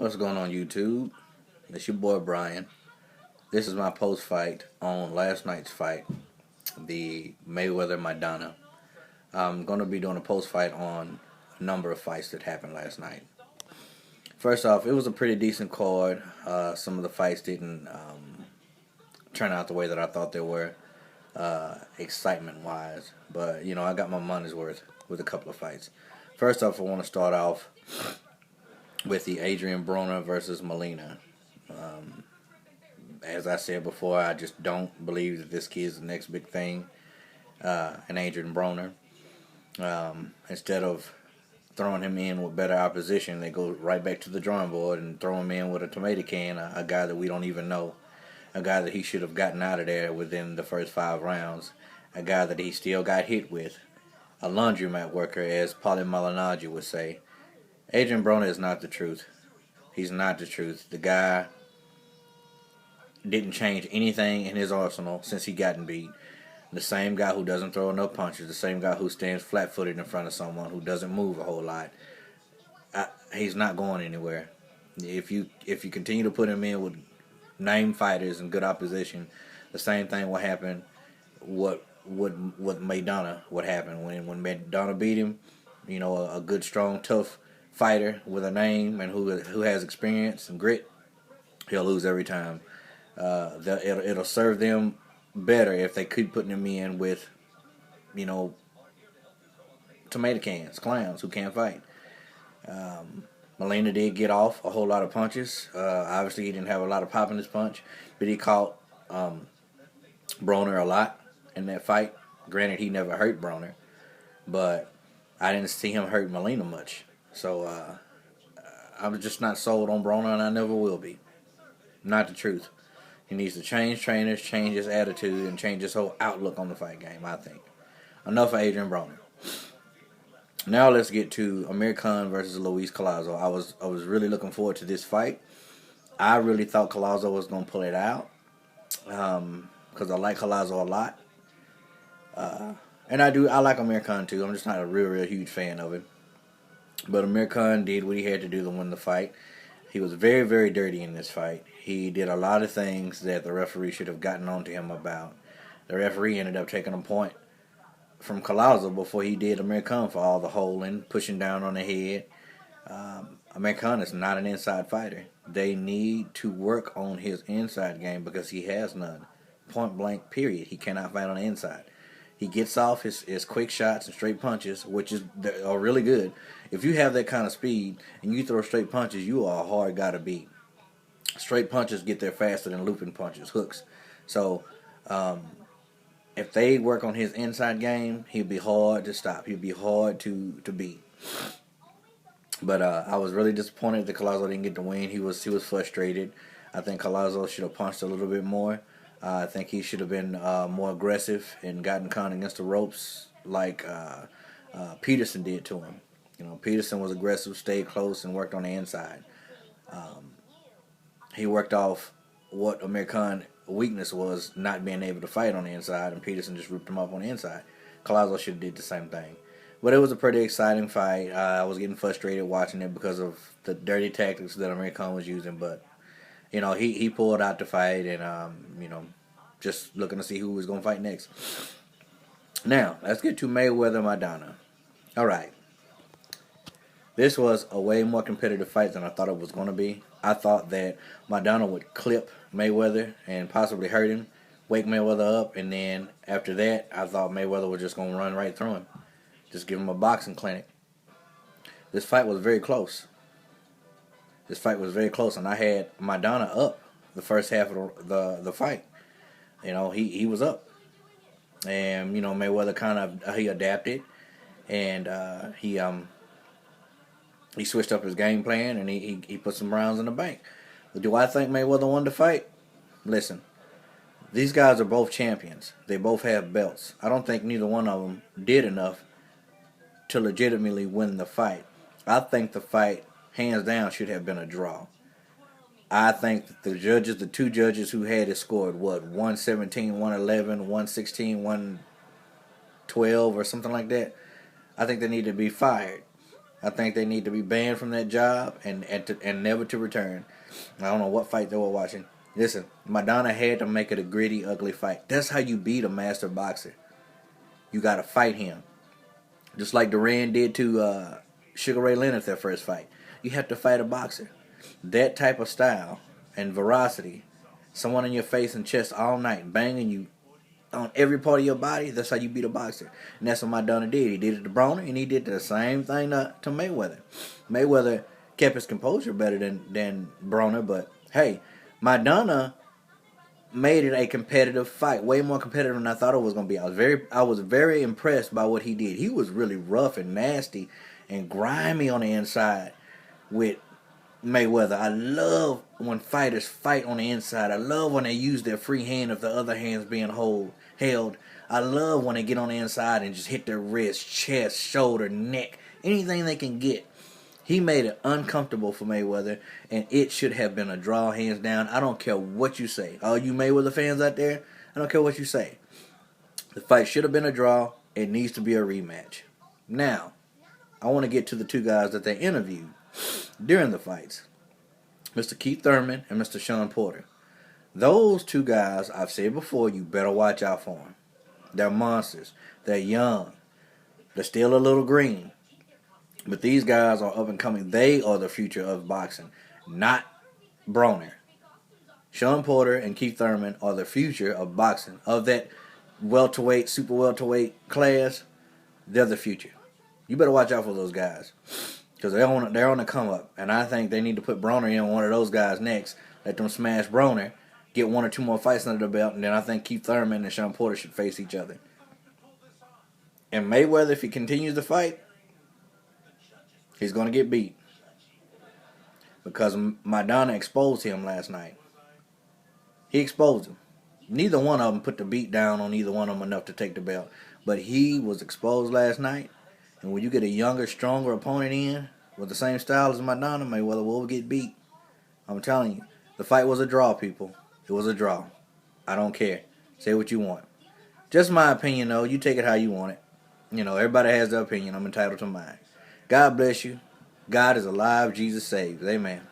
What's going on, YouTube? It's your boy Brian. This is my post fight on last night's fight, the Mayweather Maidana. I'm going to be doing a post fight on a number of fights that happened last night. First off, it was a pretty decent card. Some of the fights didn't turn out the way that I thought they were, excitement wise. But, I got my money's worth with a couple of fights. First off, I want to start off with the Adrian Broner versus Molina. As I said before, I just don't believe that this kid's the next big thing. And Adrian Broner, instead of throwing him in with better opposition, they go right back to the drawing board and throw him in with a tomato can, a guy that we don't even know, a guy that he should have gotten out of there within the first 5 rounds, a guy that he still got hit with, a laundromat worker, as Paulie Malignaggi would say. Adrian Broner is not the truth. He's not the truth. The guy didn't change anything in his arsenal since he gotten beat. The same guy who doesn't throw enough punches, the same guy who stands flat-footed in front of someone who doesn't move a whole lot. He's not going anywhere. If you continue to put him in with named fighters and good opposition, the same thing will happen. What Maidana would happen when Maidana beat him? A good, strong, tough fighter with a name and who has experience and grit, he'll lose every time. It'll serve them better if they keep putting him in with, tomato cans, clowns who can't fight. Molina did get off a whole lot of punches. Obviously, he didn't have a lot of pop in his punch, but he caught Broner a lot in that fight. Granted, he never hurt Broner, but I didn't see him hurt Molina much. So I'm just not sold on Broner, and I never will be. Not the truth. He needs to change trainers, change his attitude, and change his whole outlook on the fight game, I think. Enough of Adrian Broner. Now let's get to Amir Khan versus Luis Collazo. I was really looking forward to this fight. I really thought Collazo was going to pull it out because I like Collazo a lot. And I like Amir Khan too. I'm just not a real huge fan of him. But Amir Khan did what he had to do to win the fight. He was very, very dirty in this fight. He did a lot of things that the referee should have gotten on to him about. The referee ended up taking a point from Collazo before he did Amir Khan for all the holding, pushing down on the head. Amir Khan is not an inside fighter. They need to work on his inside game because he has none. Point blank, period. He cannot fight on the inside. He gets off his quick shots and straight punches, which are really good. If you have that kind of speed and you throw straight punches, you are a hard guy to beat. Straight punches get there faster than looping punches, hooks. So if they work on his inside game, he'll be hard to stop. He'll be hard to beat. But I was really disappointed that Collazo didn't get the win. He was frustrated. I think Collazo should have punched a little bit more. I think he should have been more aggressive and gotten Khan against the ropes like Peterson did to him. Peterson was aggressive, stayed close, and worked on the inside. He worked off what Amir Khan's weakness was, not being able to fight on the inside, and Peterson just ripped him up on the inside. Collazo should have did the same thing. But it was a pretty exciting fight. I was getting frustrated watching it because of the dirty tactics that Amir Khan was using, but he pulled out the fight, and just looking to see who was going to fight next. Now, let's get to Mayweather Maidana. All right. This was a way more competitive fight than I thought it was going to be. I thought that Maidana would clip Mayweather and possibly hurt him, wake Mayweather up, and then after that, I thought Mayweather was just going to run right through him. Just give him a boxing clinic. This fight was very close. And I had Maidana up the first half of the fight. He was up. And, Mayweather he adapted. And he switched up his game plan, and he put some rounds in the bank. But do I think Mayweather won the fight? Listen, these guys are both champions. They both have belts. I don't think neither one of them did enough to legitimately win the fight. I think the fight, hands down, should have been a draw. I think that the two judges who had it scored, 117, 111, 116, 112, or something like that. I think they need to be fired. I think they need to be banned from that job and never to return. I don't know what fight they were watching. Listen, Maidana had to make it a gritty, ugly fight. That's how you beat a master boxer. You got to fight him. Just like Duran did to Sugar Ray Leonard their first fight. You have to fight a boxer. That type of style and veracity, someone in your face and chest all night, banging you on every part of your body, that's how you beat a boxer. And that's what Maidana did. He did it to Broner, and he did the same thing to Mayweather. Mayweather kept his composure better than Broner, but hey, Maidana made it a competitive fight, way more competitive than I thought it was going to be. I was very impressed by what he did. He was really rough and nasty and grimy on the inside with Mayweather. I love when fighters fight on the inside. I love when they use their free hand if the other hand's being held. I love when they get on the inside and just hit their wrist, chest, shoulder, neck, anything they can get. He made it uncomfortable for Mayweather, and it should have been a draw, hands down. I don't care what you say. All you Mayweather fans out there, I don't care what you say. The fight should have been a draw. It needs to be a rematch. Now, I want to get to the two guys that they interviewed during the fights. Mr. Keith Thurman and Mr. Sean Porter. Those two guys, I've said before, you better watch out for them. They're monsters. They're young. They're still a little green. But these guys are up and coming. They are the future of boxing, not Broner. Sean Porter and Keith Thurman are the future of boxing. Of that welterweight, super welterweight class, they're the future. You better watch out for those guys. Because they're on the come up. And I think they need to put Broner in one of those guys next. Let them smash Broner. Get one or two more fights under the belt. And then I think Keith Thurman and Sean Porter should face each other. And Mayweather, if he continues to fight, he's going to get beat. Because Maidana exposed him last night. He exposed him. Neither one of them put the beat down on either one of them enough to take the belt. But he was exposed last night. And when you get a younger, stronger opponent in with the same style as Maidana, Mayweather will get beat. I'm telling you. The fight was a draw, people. It was a draw. I don't care. Say what you want. Just my opinion, though. You take it how you want it. You know, everybody has their opinion. I'm entitled to mine. God bless you. God is alive. Jesus saves. Amen.